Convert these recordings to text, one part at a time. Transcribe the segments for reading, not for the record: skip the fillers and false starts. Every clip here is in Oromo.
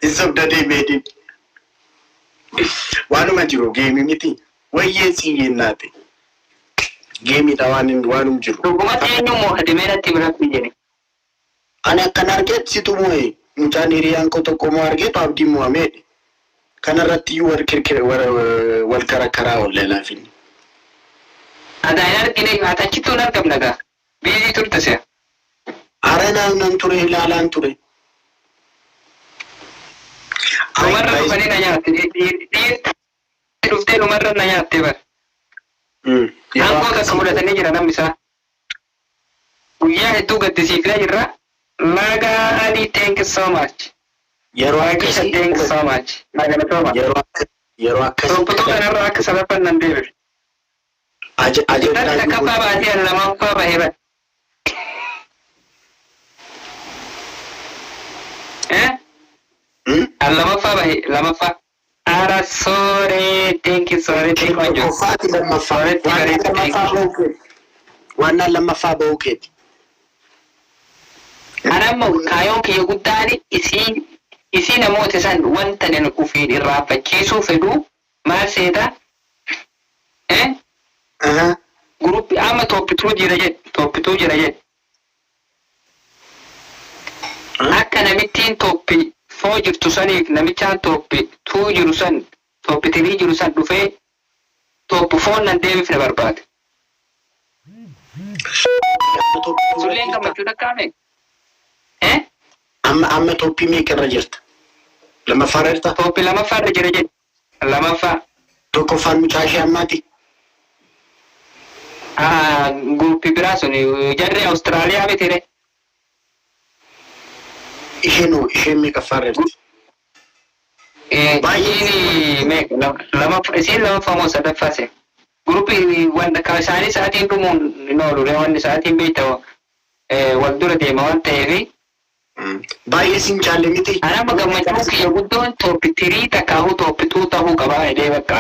Isobda deemeedin. Waanuma jiru geemii miti. Wayyee siiyyennaate. Geemiidha waanum jiru. Dhugumatti eenyummoo adeemeeratti biratti jedhe. Ani akkan argeet situ moo'e mucaan hiriyaan koo tokko moo argeetu abdii mo'ameedha. Kanarratti wal karakkaraa oolle laafin. Adaan argine atachituun argamna gaa. Biizii turte se'a. Ara nan ture ilaalaan ture. Lumarra dhufanii na nyaatte. Dhiirti dhuftee lumarra na nyaatte bara. Aangoo takka fudhatanii jira namni isaa. Guyyaa hedduu gaddisiifnee jirra. Magali, thank you so much. Yeroo akkasii thank you so much. Magalatooma. Yeroo akkasii. Tokko kanarraa akka salaphan nan deebiin. Ajajaa kaffaa baatee lamaffaa bahee bara. Lamaffaa bahee lamaffaa. Ara sorry, thank you sorry, thank you. Koffaati lammaffaa. Waan lammaffaa bahuu keeti. Anamma kaayoon kiyya guddaan isii namoota san wanta nan ufiin irraanfachiisuu fedhu maal seeta? Guruppi amma tooppituu jira jedhe. Akka namittiin tooppi foo jirtu saniif namichaan tooppi tuu jiru san tooppi tirii jiru san dhufee tooppi foon nan deebifne barbaade. Sulleen gammachuu takkaame? Amma toppii meeqarra jirta? Lammaffaa jirta? Toppii lammaffaarra jira jedhe. Lammaffaa. Tokkoffaan mucaa ishee ammaati? Guruppi biraa sun jarri Awustiraaliyaa mitire. Isheen meeqaffaarra jirti? Isiin lammaffaa moo sadaffaase? Guruppi wanta isaanii sa'aatiin dhumuun hin oolu. Wanni sa'aatiin beektaa wal dura deema waan ta'eefi. Baay'ee siin jaalle miti. Anama gammachuu kiyya guddoon tooppi tirii takkaahuu tooppituu ta'uu qabaa jedhee bakka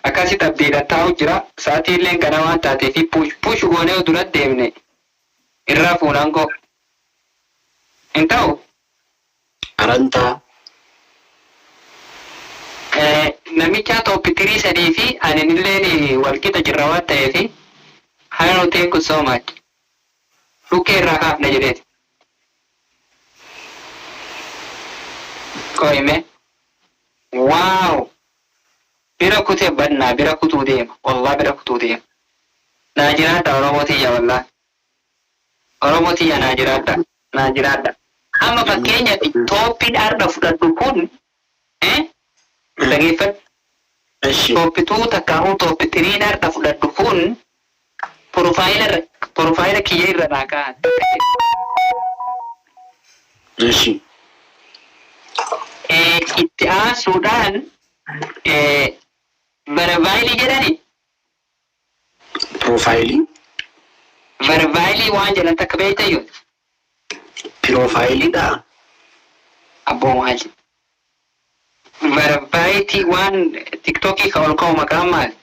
akkasitti abdiidhaan taa'u jira. Sa'aatiillee kana waan taateefi push goonee dura deemne irraa fuunaan koo. Hin ta'u? Arantaa. Namicha tooppi tirii sadii fi aninillee walqixa jirra waan ta'eefi haa thank you so much. Dhukkee irraa kaafne jedheeti. Koime. Wow. Bira kutee bannaa bira kutuu deema. Wallah bira kutuu deema. Naa jiraadha Oromootiya wallah. Oromootiya naa jiraadha. Amma fakkeenyaaf tooppiin arda fudhadhu kun dhageeffadhu. Tooppituu takkaahuu tooppi tiriin arda fudhadhu kun profaayila kiyya irra naa kaa'an. Itti aasuudhaan barbaayilii jedhani. Profaayilii? Barbaayilii waan jedhan takka beektayyuu. Piroofaayiliidha. Abboo maali? Barbaayitii waan tiktookii ka ol ka'u maqaan maali?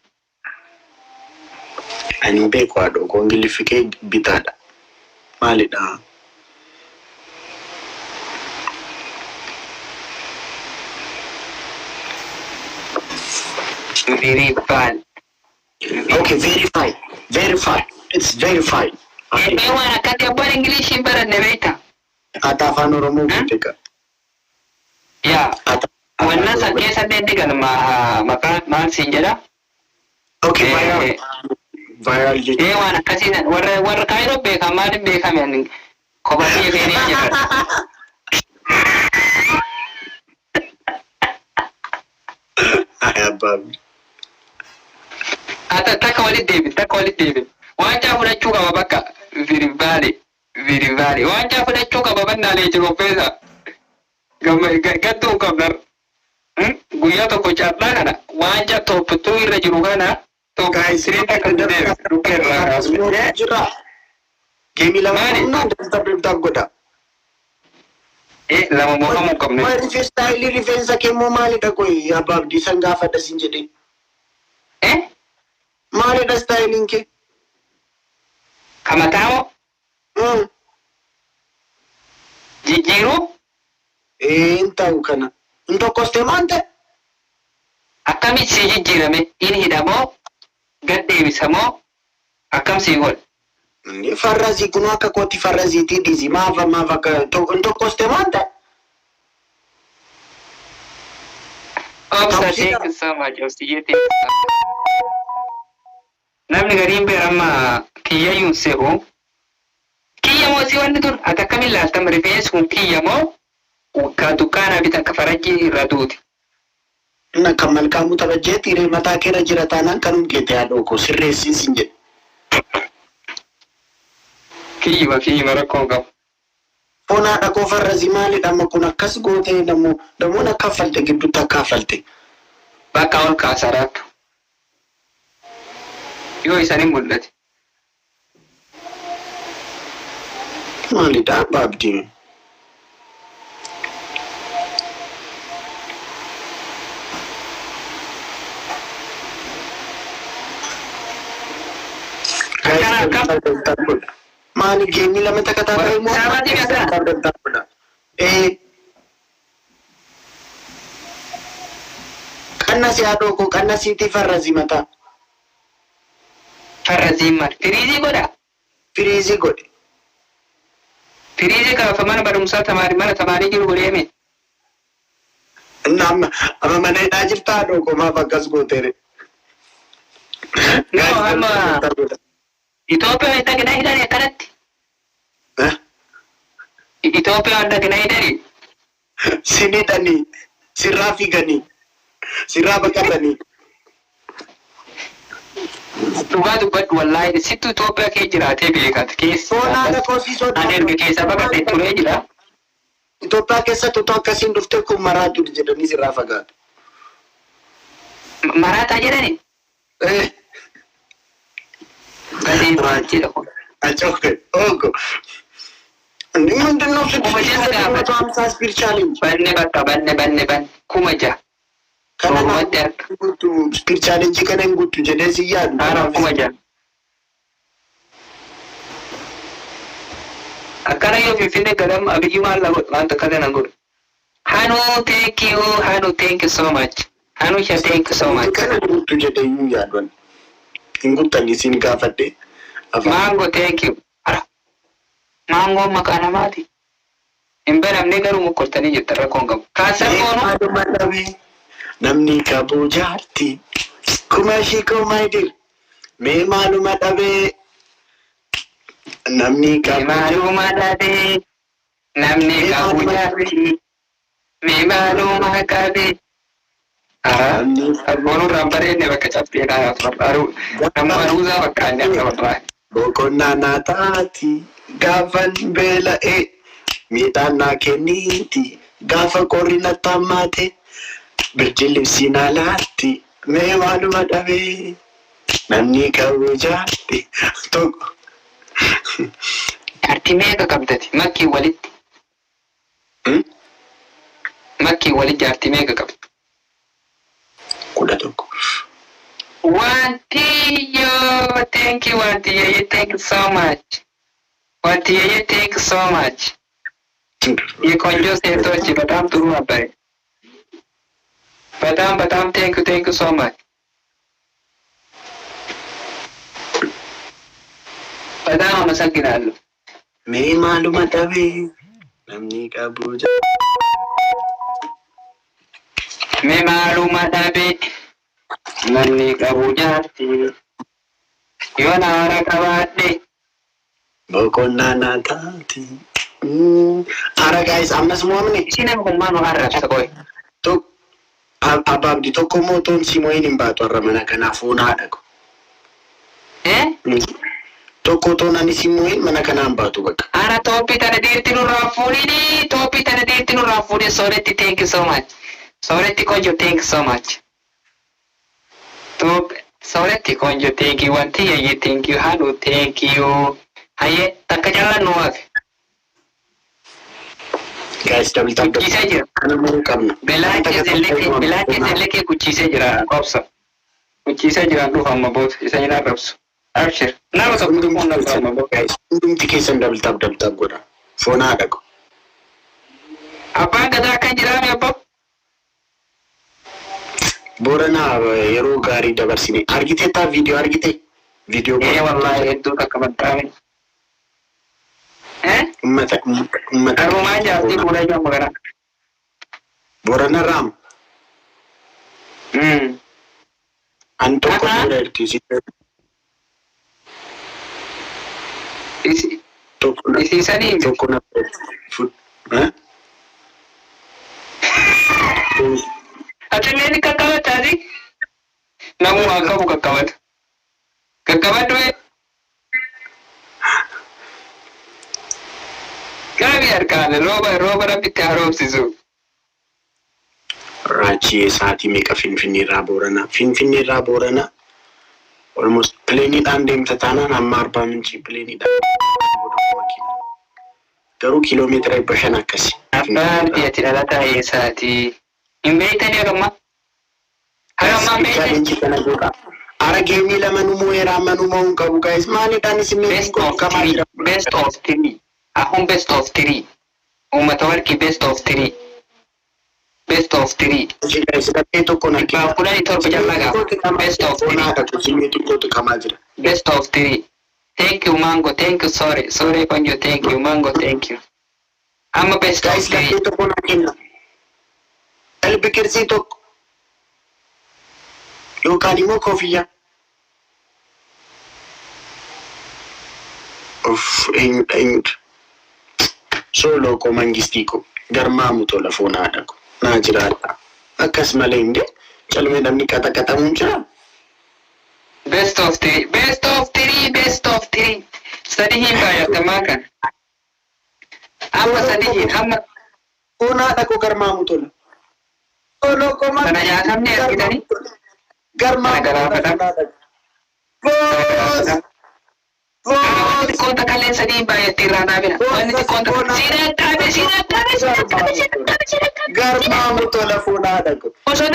Ani beeku haadha koongiliffikee bitaadha. Maalidha? Verify. Okay, verify. It's verified. Mee waan akkatti abbaan Ingiliishiin baranne beektaa? Ata afaan Oromoo beeka. Yaa. Wannan san keessa deddeegan maqaan maal siin jedha? Okay, viral jechuudha. Waan akkasiisan warra kaayiroo beekan maaliin beekame kophatii feenee jira. Takka walitti deebi. Waancaa fudhachuu qaba bakka virivaali. Waancaa fudhachuu qaba bannaalee jiru ofeessa. Gattuu qabnar. Guyyaa tokko caarraa kana waancaa tooppituu irra jiru kana tokko siree takka deebi. Dhukkee irraa kaasne. Jira. Geemii lama hundaa godha. Lama moofamuu qabne. Istaayilii rifeensa keemmoo maalidha qoyi abbaa abdii san gaafadha siin jedhee. Maalidha istaayiliin kee? Kamataamo? Jijjiiruu? Ta'u kana. Tokkoste maante? Akkamitti si jijjiirame inni hidhamoo gad deebisamoo akkam si godhe? Ni farrazii kun akka kooti farraziitii dhiisi maaf akka tokkoste maante? Obsa thank you so much. Namni gariin beeramma kiyya yuunseebu. Kiyya moo si wanni tun ati akkamiin laaltan rifeensi kun kiyya moo ka dukkaanaa bitan ka farajjii irra duuti? Na kan malkaamuu taphajeetii ree mataa keera jira taanaan kanum keete haadhoo koo sirreessiisin jedhe. Kiyya rakkoo qabu. Foon haadha koo farrazii maalidha amma kun akkas gootee namoonni akka affalte gidduutti akka affalte. Bakka ol kaasaraatu. Yoo isaanii mul'ate. Maalidha baabdii? Maali geemii lama takka taa'ee immoo qannasi haadhoo koo qannasiitii farrazii mataa. Farraziin maal? Firiizii godha? Firiizii godhe. Firiizii gaafa mana barumsaa mana tamaarii jiru godheeme. Amma mana hidhaa jirta haadhoo koo maaf akkas gootere? Amma Itoophiyaa itti dhaqnaa hidhani akkanatti. Itoophiyaa dhaqnaa hidhani. Sinidhanii, sirraa fiiganii, sirraa baqatanii. Dhugaa dubbadhu wallaahi sittu Itoophiyaa kee jiraatee beekata keessa. Foonaa koosiisoo adeemsa keessa baqatee turee jira. Itoophiyaa keessatti otoo akkasiin dhuftee kun maraatu jedhanii sirraa fagaatu. Maraataa jedhani? Gadeen duraachiidha kun. Achooke, ogo. ምንድነው banne bakka banne kuma ja'a. Spiritual እንጂ ከነን ጉቱ ጀደስ ይያሉ kuma ja'a. Akkana yoo Finfinnee gadam abiyyi maal wanta kana godhu. Hanu thank you so much. Hanu thank you so much. Kana gutu jedhayu yaadwan. Ingutani sin gaafadhe. Mango thank you. Mango maqaa namaati. Hin baramne garuu mokkortanii jettan rakkoon qabu. Kaasar koonu. Namni qabu jaarti. Kuma ishii koo maayidir. Mee maaluma dhabee. Namni qabu jaarti. Mee maaluma qabee. Abboonu rambaree bakka cabbeedhaa. Nama aruusaa bakka inni akka barbaade. Boqonnaa naataati gaafan beela'ee miidhaan naa kenniiti gaafa qorri natti hammaate birdi libsiin alaatti mee maaluma dhabee namni qabu jaarti tokko. Jaartii meeqa qabdati makkii walitti? Makkii walitti jaartii meeqa qabdi? 11. Wantiyo, thank you so much. Wantiyo, thank you so much. Ye konjo se tochi, batam turu abare. Batam, thank you so much. Batam amasakinallo. Mee maaluma dhabee namni qabu Mee maaluma dhabee namni qabu jaarti. Yoo naara qabaadhe. Boqonnaa naataati. Ara guys, ammas mo'amne. Isin nama kun maal arrabsa qoy? Ababdi tokko mootoon simoyin hin baatu har'a mana kanaaf fuunaadha ko. Tokko toonani simoyin mana kanaan baatu bakka. Ara tooppi tana deerti nurraa fuudhini. Sooretti thank you so much. Sooretti konjo thank you so much. Sooretti konjo thank you. Wanti yayye thank you. Halu thank you. Haye takka jala nuwaaf. Guys, double tap. Kuchise jira. Kana muru qabna. Belaa keessallee kuchise jira. Qobsa. Kuchise jira dhufa amma booda. Isa jira qabsu. Abshir. Nama tokko dhufuun na amma booda. Hundumti keessan double tap godha. Foonaa dhaqu. Abbaan gadaa kan jiraame abbo. Booranaa yeroo gaarii dabarsine argite taa viidiyoo argite viidiyoo Wallahi hedduu takka maxxaame. ummata Arumaa jaartii fuudhee jiru magana. Borana Ram an tokko dura irtisi isi sanii tokko na Atilleen kakkabattaati. Namuu akabu kakkabatu. Kakkabatu Kami harkaan rooba rabbitti haroomsisu. Raachii sa'aatii meeqa Finfinneerraa Booranaa? Finfinneerraa Booranaa almost pileeniidhaan deemta taanaan amma Arbaa Mincii pileeniidhaan garuu kiiloomeetira 500 akkasi. Abbaan biyyaatti dhalataa eessaati? Hin beektanii hagamma? Hagamma beektanii? Ara geemii lama nu moo'eera amma nu moo'uun qabu guys. Maaliidhaan isin best of three. Ahun best of three. Uummata warqii best of three. Best of three. Tokko na Kibbaa kudhanii torba jallaa gaafa. Best of three. Best of three. Thank you Mango, thank you sorry. Sorry Konjo, thank you Mango, thank you. Amma best of three. Tokko na kenna. Elbikirsii tokko. Yookaan immoo koofiyyaa. Eenyudha. Solo ko mangistii ko garmaamu tola foon haadha ko naa jiraata. Akkas malee indee calmee namni qaxaqatamuun jira. Best of three, best of three, best of three. Sadihin baay'atamaa kan. Amma sadihin amma. Foon haadha ko garmaamu tola. Solo ko mangistii. Kana nyaatamni argitanii? Garmaamu tola. Wanti xiqqoon kalleen sadii baay'atti irraa dhaabina. Wanti xiqqoon takka garmaamu tola foon haadha ko. Osoo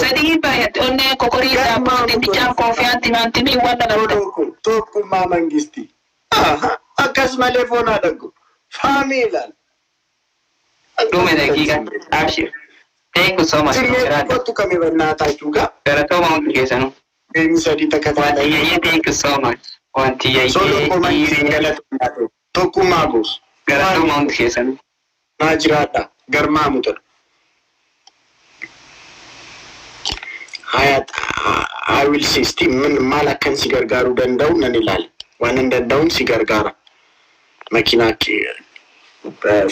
sadii baay'atti onnee kokorii daabboo dinnichaan koofiyaan timaantimii waan dhagahuudha. Tokkummaa mangistii. Akkas malee foon haadha ko. Faamiilaan. Dhume daqiiqa. Abshir. Thank you so much. Kottu kami bannaataa jechuudha. Galatoomaa hundi keessanuu. Beeni sadii takka taata. Thank you so much. Wanti yayyee tokkummaa goos. Galatoomaa hundi keessanuu. Naa jiraadha. Garmaamu tola. I will system maal akkan si gargaaruu danda'u nan ilaala. Waan hin danda'uun si gargaara. Makiinaa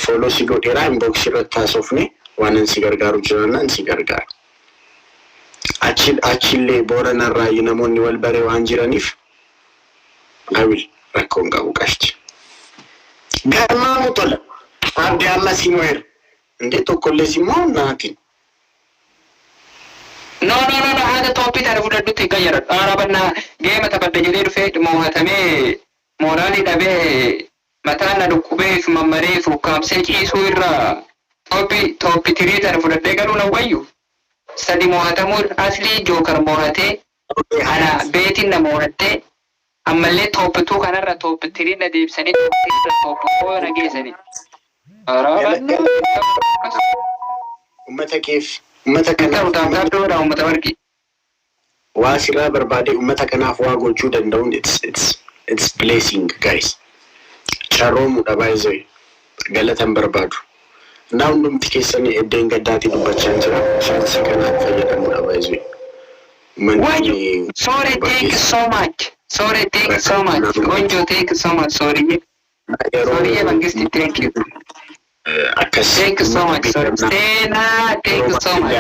fooloo si godheeraa inbox irratti haasofne waan si gargaaru jirannaan si gargaara. Achillee Booranarraa namoonni wal baree waan jiraniif I will rakkoon qabu qashti. Garmaamu tola. Abdii amma si moo'eera. Indee tokkollee si moo naatiin. No, haada tooppii taane fudhadhutti gayyara. Dhaarabannaa geema taphadda jedhee dhufee moo'atamee mooraalii dhabee mataan na dhukkubee fi mammaree fi ukkaamsee ciisuu irraa tooppii tirii taane fudhadhee galuu na wayyu. Sadi moo'atamuu aslii jookar moo'atee ana beetiin na moo'attee ammallee tooppituu kanarra tooppi tirii na deebisanii tooppi koo na geessanii. Ummata keef. Ummata kanaaf waa sirraa barbaade ummata kanaaf waa gochuu danda'uun it's blessing guys. Carroomuudha baay'ee galatan barbaadu. Naa hundumti keessanii eddeen gaddaati dubbachaa jira. Shaansii kanaaf fayyadamuudha baay'ee. Sorry, thank you so much. Sorry, thank you so much. Onjo, thank you so much. Sorry, Mangisti, thank you. Thank you so much. Sena, thank you so much.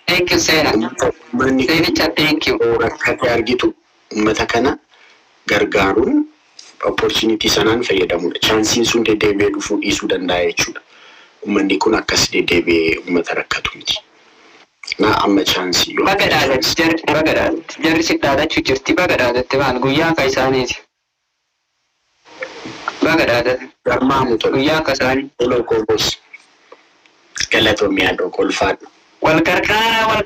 Thank you, Sena. Senicha, thank you. Rakkate argitu ummata kana gargaaruun opportunity sanaan fayyadamuudha. Chaansiin sun deddeebi'ee dhufuu dhiisuu danda'a jechuudha. Uummanni kun akkas deddeebi'ee uummata rakkatu miti. Naa amma chaansii yoo. Baga dhaadatti jarri si dhaadachuu jirti baga dhaadatti waan guyyaa akka isaaniiti. Baga dhaadatti. Garmaamu tola. Guyyaa akka isaanii. Toloo koobos. Galatoomii yaadoo kolfaadhu. Wal gargaara.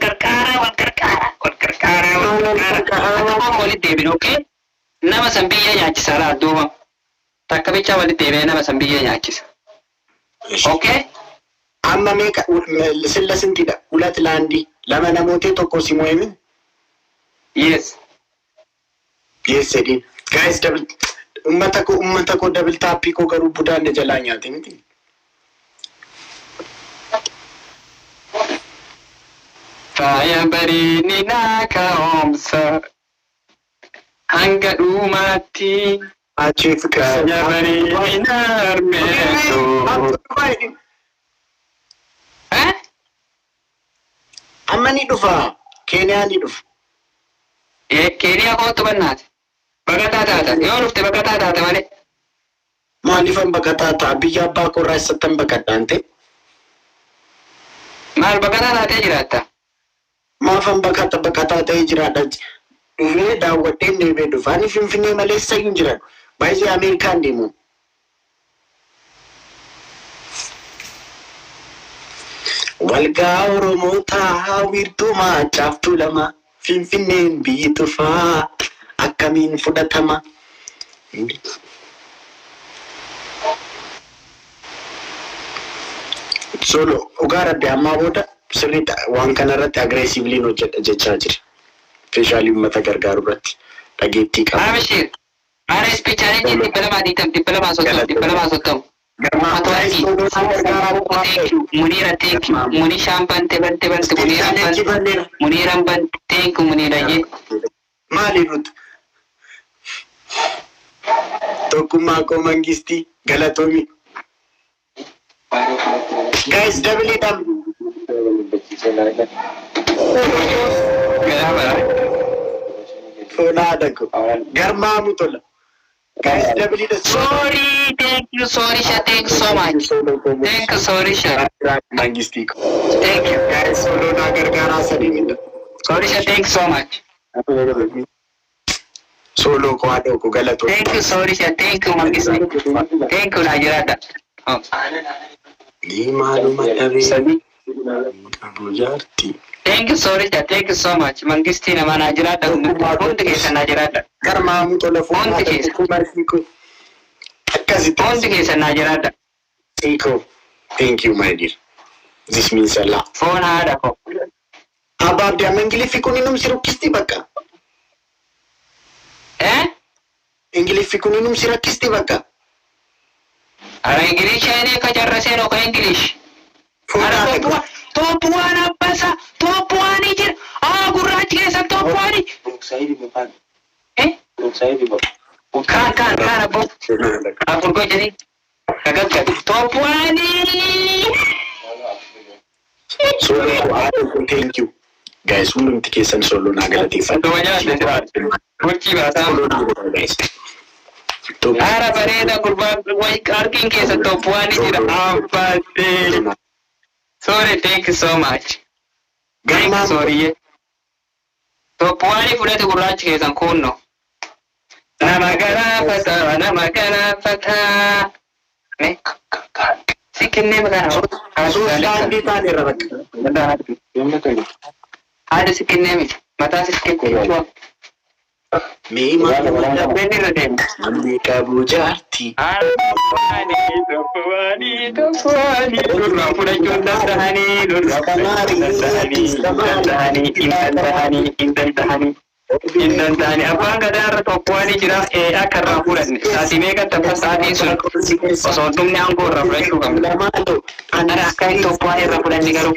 Akkuma walitti deebinu, okay? Nama san biyya nyaachisaa duuba. Takka bichaa walitti deebinee nama san biyya nyaachisa. Okay? amma meeqa silla sintidha hulat laandi lama namootee tokko si mo'emin Yes. yes edin guys double ummata ko double tap ko garuu budaan ne jalaa nyaate miti Faya bareedni naa kaa'umsa hanga dhumaatti. achii Faya bareedni naa harmeessu. amma ni dhufa Keeniyaa ni dhufa Keeniyaa kootu bannaati. Baqataa taata. Yoo dhufte baqataa taata malee. maaliifan baqataa ta'a biyya abbaa korraa eessattan baqadhaante Maal baqataa taatee jiraatta? maafan baqataa ta'ee jiraadha dhufee daawwadheen deebee dhufa ani finfinnee malee sayyuu jiran baay'ee Ameerikaan deemu walgaa Oromoo taa'aa wiirtuu maacaaftuu lama finfinneen biyyi tufaa akkamiin fudhatama solo dhugaa rabbi ammaa booda sirriidha waan kanarratti agreesiivliin hojjedha jechaa jira speeshaalii uummata gargaaru irratti dhageettii qaba. Abishir. Maara ispiichaalee dhibba lamaa diitam dhibba lamaa soddomu. Munira thank you. Muni shampan bante Muniran ban thank you Munira ye. Maali nuti tokkummaa koo mangistii galatoomi. Guys double it up. Tola adako. Garmaamu tola. Guys double it up. Sorry, thank you, sorry, Sha, thank you so much. Thank you, sorry, Sha. Mangistii ko. Thank you. Guys solo na gargaaraa sadii minda. Sorry, Sha, thank you so much. Solo ko haadhoo ko galatoo. Thank you, sorry, Sha, thank you, Mangisni. Thank you, Najirada. Oh. Ni maaluma dhabee Sadi. qabu jaarti. Thank you, sorry, Sha, thank you so much. Mangisni nama Najirada. Hundi keessa Najirada. Garmaamu tola fuudhaa keessa. kumarsi ko. Akkasitti. Hundi keessa Najirada. Siko. Thank you my dear. This means a lot. Foon haadha ko. Abbaabdi amma ingiliffi kun inumsi rukkisti bakka. Ingiliffi kun inumsi rakkisti bakka. Ara Ingilish ini ka jarraseen oka English. Ara toppuwaan abbasa toppuwaanii jira. Gurraachi keessa toppuwaanii. Kaan abbo. Afurgoo jedhii. Kagaggadu. Toppuwaanii. Solo thank you. Guys, hundumti keessan solo naa galateeffadha. Burchii baasaa. Solo naa godha guys. Ara bareeda gurbaan argiin keessa toppuwaanii jira. Abbaatee. Sorry, thank you so much. Thank you, sorry. Toppuwaanii fudhate gurraachi keessan kunno. Nama garaafata. Sikinnee maqaan Suusaandii taane irra bakka. haadha sikinnee miti. Mataa sikinnee. Mee maaluma Dabbeen irra deema. namni qabu jaarti. Toppuwaanii. Durraa fudhachuun danda'anii. Hin danda'anii. Abbaan gadaarra toppuwaanii jira. Akka irraa fudhanne. Saatii meeqatti akka saatiin sun osoo dhumni aangoo irraa fudhachuu qabna. Lamaadho. Ana akka hin toppuwaanii irra fudhanne garuu.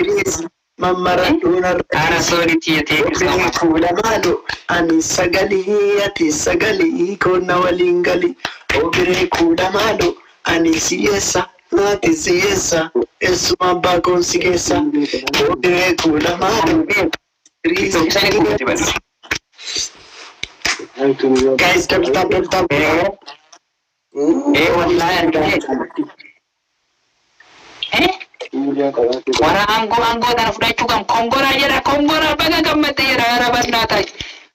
Mammaradhuun Ana soonitti yetee ibsama. Lamaadho. Ani sagalii ati sagalii koona waliin galii. Obiree kuudhamaadho. Ani siyeessa naati siyeessa. Eessuma abbaa koon si keessa. Obiree kuudhamaadho. Guys, double tap. Wallahi argitee. Wara aangoo kana fudhachuu qabna. Kongoraa jedha. Kongoraa baga gammaddee jedha. Gara bal'aa ta'i.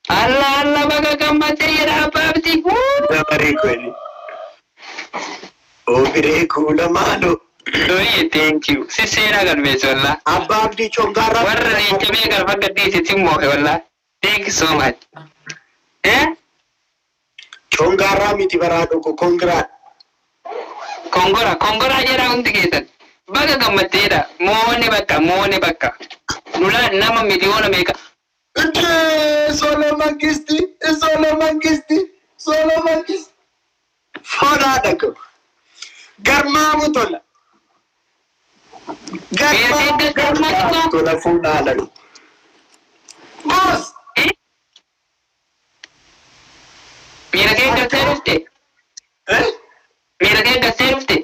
Alla baga gammaddee jedha abbaabti. Dabaree kooni. Obiree kuudhamaadho. Dorii thank you. Sisseena galmeessu wallaa. Abbaa abdii congaarraa. Warra reechamee galfa gadhiisitti mooke wallaa. Thank you so much. Congaarraa miti baraa dhoko kongiraa. Kongoraa jedha hundi keessan. baga gammaddeedha mooni bakka nula nama miliyoona meeqa solo mangisti foda dako garmaamu tola garmaamu tola fuuna lalu boss mira kee gassee dhufte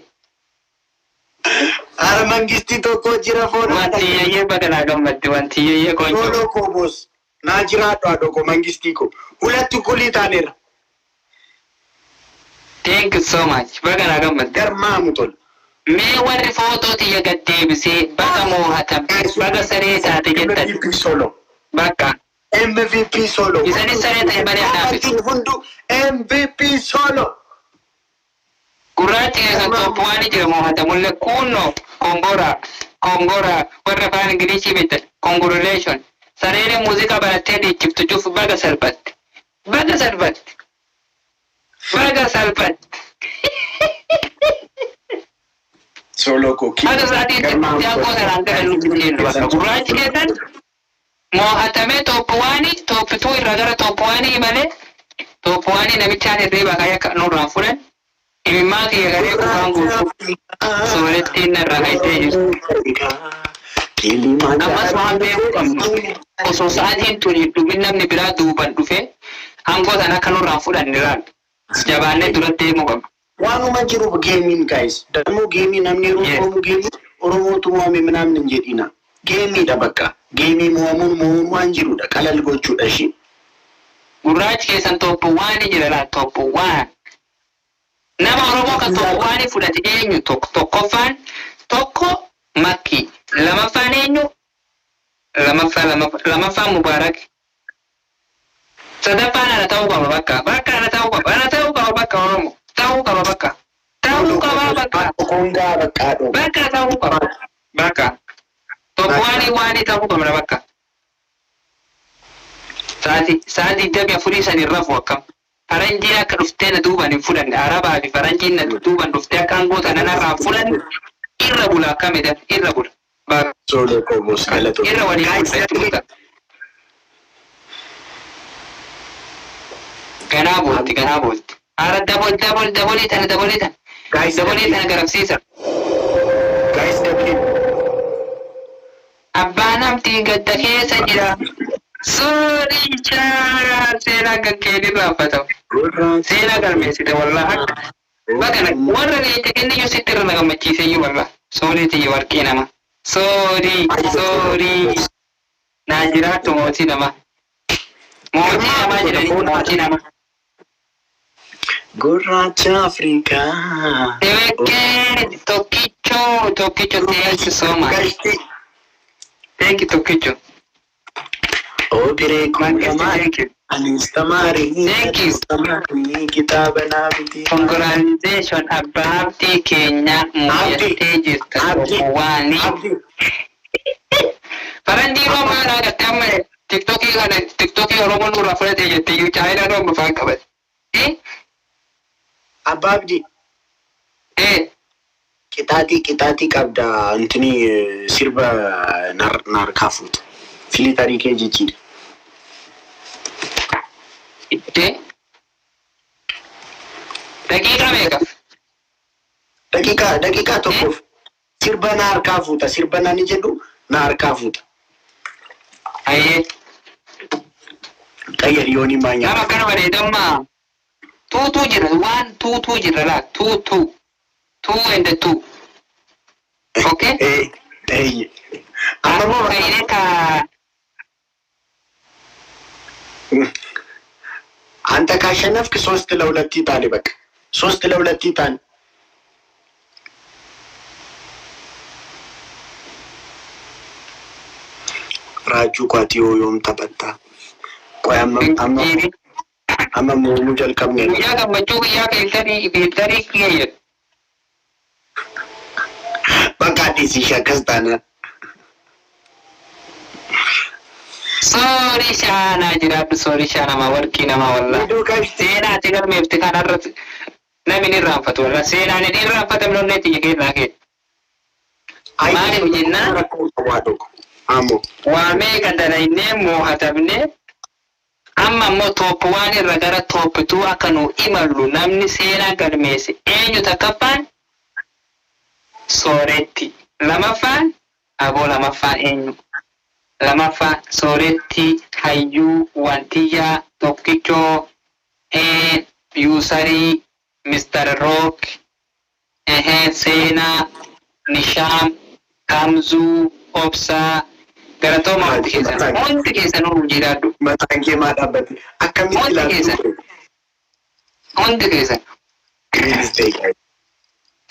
ara mangisti tokko jira foda wanti yeeyye baga naa gammadde wanti yeeyye koncho solo ko boss na jira doko mangisti ko ulatti kuli tanera thank you so much baga naa gammadde garmaamu tola mee warri footootii yagaddeebisee baga moohatan baga saree taate jettan MVP solo bakka MVP solo isanis saree ta'e malee anaafis hundu MVP solo gurraachi keessan tooppuwaani jira moohatamullee kunno kongora warra afaan ingilishii bitan congratulation sareere muuziqaa barattee dhiichiftu cuuf baga salphatti solo ko baga saatiin xiqqootti akkoo sanaan gara nuti jennu bakka gurraachi keessan moohatamee tooppituu irraa gara tooppuwaanii malee tooppuwaanii namichaan hirriibaa kan akka nurraan furan imimmaa kiyya garee qofaan guutuu soorettiin narraa haitee jirtu ammas waan beekuu qabnu osoo sa'aatiin tuni dhugin namni biraa duuban dhufe hangoo sana akka nurraan fudhanne raal jabaannee duratti deemuu qabna. waanuma jiru geemiin guys ደግሞ geemii namni oromoo geemii oromootu mo'ame ምናምን እንጀዲና geemiidha bakka geemii mo'amuun waan jirudha qalal gochuudha shi gurraachi keessan tooppuwaanii jira laa tooppuwaan nama oromoo kan tooppuwaanii fudhate eenyu tokkoffaan tokko makki lamaffaan eenyu lamaffaan mubaarak sadaffaan ana ta'uu qaba bakka ana ta'uu qaba bakka oromoo ta'uu qaba bakka ta'uu qaba bakka kongaa bakkaadho bakka ta'uu qaba bakka tooppuwaanii ta'uu qabna bakka Saati dabi afurii san irrafu akkam faranjiin akka dhuftee na duuban hin fudhanne arabaa fi faranjiin na duuban dhuftee akka hangoota nanarraa fudhanne irra bula akkamidan irra bula solo ko boss galatu irra waliin fudhatu ganaa boolti ara dabolii tana garabsiisa abbaa namtii gadda keessa jira Soorii seenaa gaggeedin raafatamu. Seenaa galmeessite wallaa akka. Bakana warra geejja kenniyyuu sitti irra na gammachiiseyyuu wallaa. Soorii tiyya warqii nama. Soorii. Naa jiraattu mootii nama. Mootii namaa jedhanii mootii nama. Gurraacha Afrikaa. Ewekkee tokkicho thank you so much. Thank you tokkicho. Obire Anistamari. Thank you. Kitaba nabiti. Congratulations abbaabti keenya mu'attee jirta waani. Faranjii Oromoo naa gatte amma tiktokii Oromoon nurraa fudhatee jette iyyuu chaayinaa nooma faan qabate. Abbaabdi. Qixaaxii qabda antini sirba narkaa fuutu. Filitarii kee jechiidha. Daqiiqaa meeqaf? Daqiiqaa tokkoof sirba na harkaa fuuta. Sirba nani jedhu na harkaa fuuta. Ayyee. Qayyariyoonii maanyaa. Nama kana bareedammaa. Tuutuu jira waan tuutuu jira laa tuutuu. Two and the two. Okay? Amma moo fayyadee ka. አንተ ካሸነፍክ 3-2 ይጣል በቃ 3-2 ይጣል ራጁ ኳቲዮ ዮም ተበታ ቆያም ሙሉ ጀልከም ነው ያ ገመቹ ያ ከልተሪ ክየየ በቃ ዲሲ ሸከስታና Sorry Shana jiraatu sorry Shana ma warqii nama wallaa. Seenaa ati galmeefte kanarratti namni ni raanfatu wallaa. Seenaan ni raanfatamne onnee xiyya keellaa kee. maaliif jennaan waa meeqa dalaynee moo'atamne amma immoo toop waan irra gara tooppituu akka nu imallu namni seenaa galmeesse eenyu takkaffaan sooretti lamaffaan aboo lamaffaan eenyu lamaffaan sooretti hayyuu wantiyyaa tokkichoo yuusarii Mr. Rock seenaa nishaam kamzuu obsaa garatoma hundi keessan nuu jiraadhu mataan kee maa dhaabbate akkamitti ilaaltu hundi keessan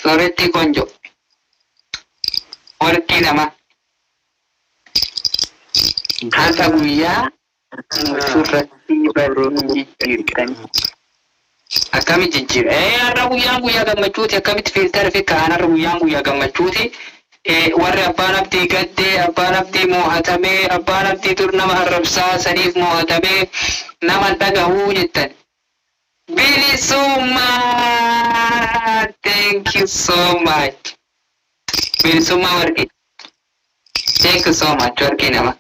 sooretti konjo warqii nama hata guyyaa surratti bareedanii jirtan akkamitti jijjiira har'a guyyaa gammachuuti akkamitti filtara fi kaan har'a guyyaa gammachuuti warri abbaan abdii gaddee abbaan abdii moo'atamee abbaan abdii dur nama arrabsaa saniif moo'atamee nama dhagahuu jettan bilisummaa thank you so much bilisummaa warqii thank you so much warqii nama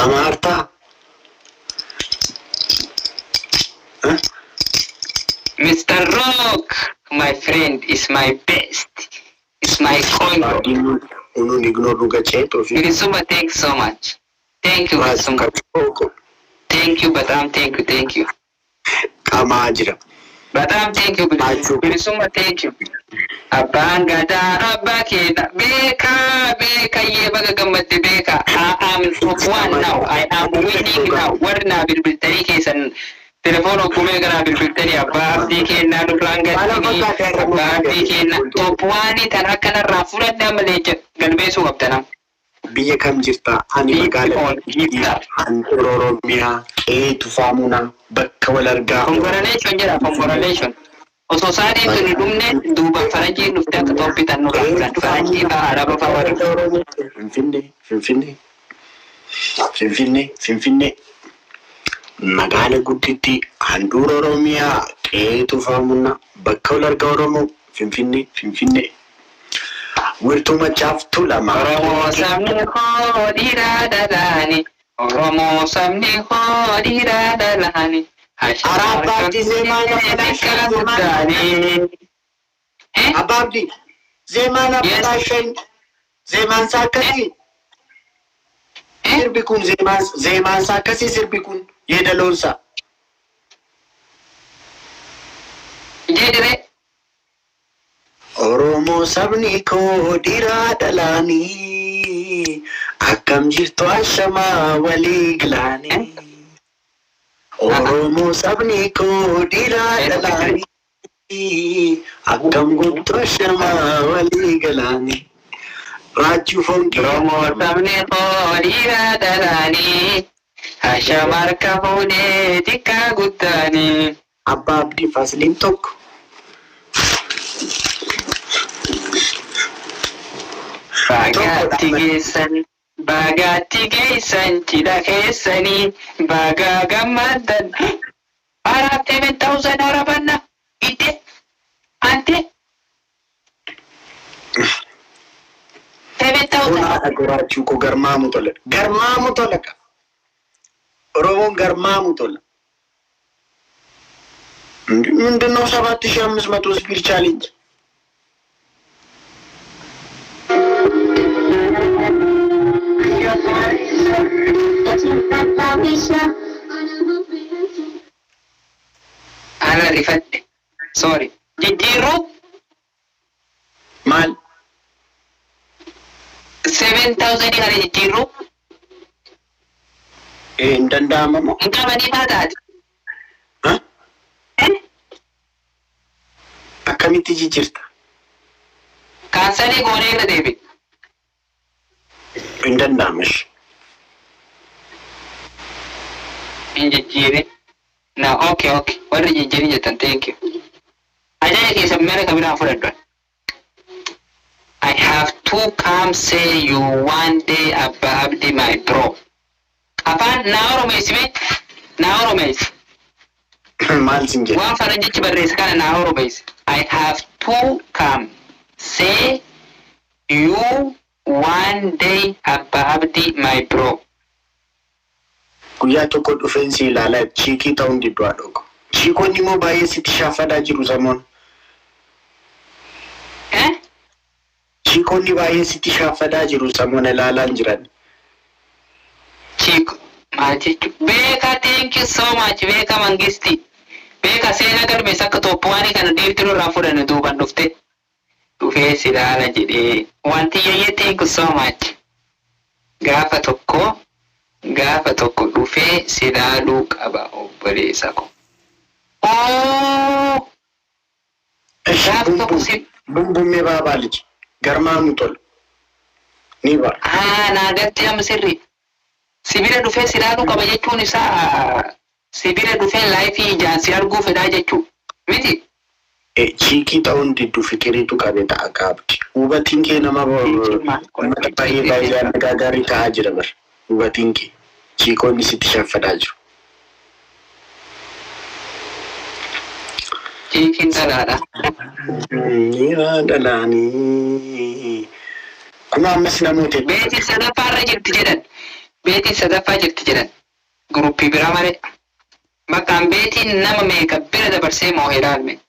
Amarta. Mr. Rock, my friend, is my best. It's my coin. Unun ignore Rugaceto. Bilisuma, thanks so much. Thank you, Bilisuma. Thank you, Badam, thank you. Kamajra. Badam, thank you, Bilisuma, thank you. Abbaan gadaa abbaa keenya beeka yee baga gammatti beeka. I am top one now. I am winning now. Warri naa bilbiltanii keessan telefoon oggumee garaa bilbiltanii abbaa abdii kennaa duraan gattanii abbaa abdii kenna top one tan akkanarraa fudhadhaa malee galmeessuu qabtanam. Biyya kam jirta? Ani magaala Oromiyaa Tufaamunaa bakka wal argaa. Congratulation jedha congratulation. Osoo saadeen tuni dhumne duuba faranjiin dhufte akka tooppitan nurraa fudhan faranjii fa'aa araba fa'aa warri. Finfinnee. Magaala gudditti handhuura Oromiyaa Tufaamunaa bakka wal argaa Oromoo Finfinnee. Wirtuu machaaftuu lama. Oromoo sabni koo dhiiraa dhalaani. Oromoo sabni koo dhiiraa dhalaani. Arabaatti zeemaana Abaabdi zeemaana falaashan zeemaan isaa akkasii sirbi kun zeemaan isaa akkasii sirbi kun yeedaloonsaa jedhire Oromoo sabni koo dhiiraa dhalaanii akkam jirtu ashamaa walii gilaanii Oromoo sabni koo dhiiraa dhalaanii akkam jirtu ashamaa walii gilaanii Raajuu Fonkii Oromoo sabni koo dhiiraa dhalaanii ashama harka fuudhee xiqqaa guddaanii Abbaa Abdii Faasiliin tokko Baagaatti geessan cidha keessanii baagaa gammaddan araab 7,000 arabanna idde ante 7,000 Goraachuu koo garmaamu tola Oromoon garmaamu tola ምንድነው 7,500 ስፒር ቻሌንጅ Ana rifadde sorry jijjiirru maal 7,000 kana jijjiirru hin danda'amamoo hin qabanii baataati akkamitti jijjiirta kaansalee goonee irra deebi hin danda'amash hin jijjiire na okay warri jijjiiri jettan thank you ajaja keessan mera kabiraan fudhadhan I have to come say you one day Abba Abdi my bro afaan naa oromeessi maal sin jedhe waan faranjichi barreesse kana naa oromeessi I have to come say You one day Abba Abdi my bro. Guyyaa tokko dhufeensi ilaalaa chiikii ta'uun didduu haadhooko. Chiikonni immoo baay'ee sitti shaafadaa jiru samoon. Chiikonni baay'ee sitti shaafadaa jiru samoon ilaalaan jiran. Chiiko maal jechuun beeka thank you so much beeka mangisti. Beeka seenaa galmeessa akka Tooppuwaanii kana deebiti nurraa fudhanne duuban dhufte. Dhufee si ilaala jedhee wanti yayyee thank you so much. Gaafa tokko dhufee si ilaaluu qaba obboleessa ko. Gaafa tokko si Bumbummee baabaaliji garmaamu tolu. Ni bara. Naagatti amma sirri. Sibira dhufee si ilaaluu qaba jechuun isaa sibira dhufee laayifii ijaansi arguu fedhaa jechuu miti. Chiikii ta'uun didduu fikiriitu qabe ta'a qaabdi. Hubatiin kee nama baay'ee gaarii ta'aa jira bara. Hubatiin kee chiikonni sitti shaffadaa jiru. Chiikiin dhalaadha. Dhalaanii. Kun ammas namoota. Beetiin sadaffaarra jirti jedhan. Beetiin sadaffaa jirti jedhan. Guruppii bira malee. Maqaan beetiin nama meeqa bira dabarsee moo ilaalme.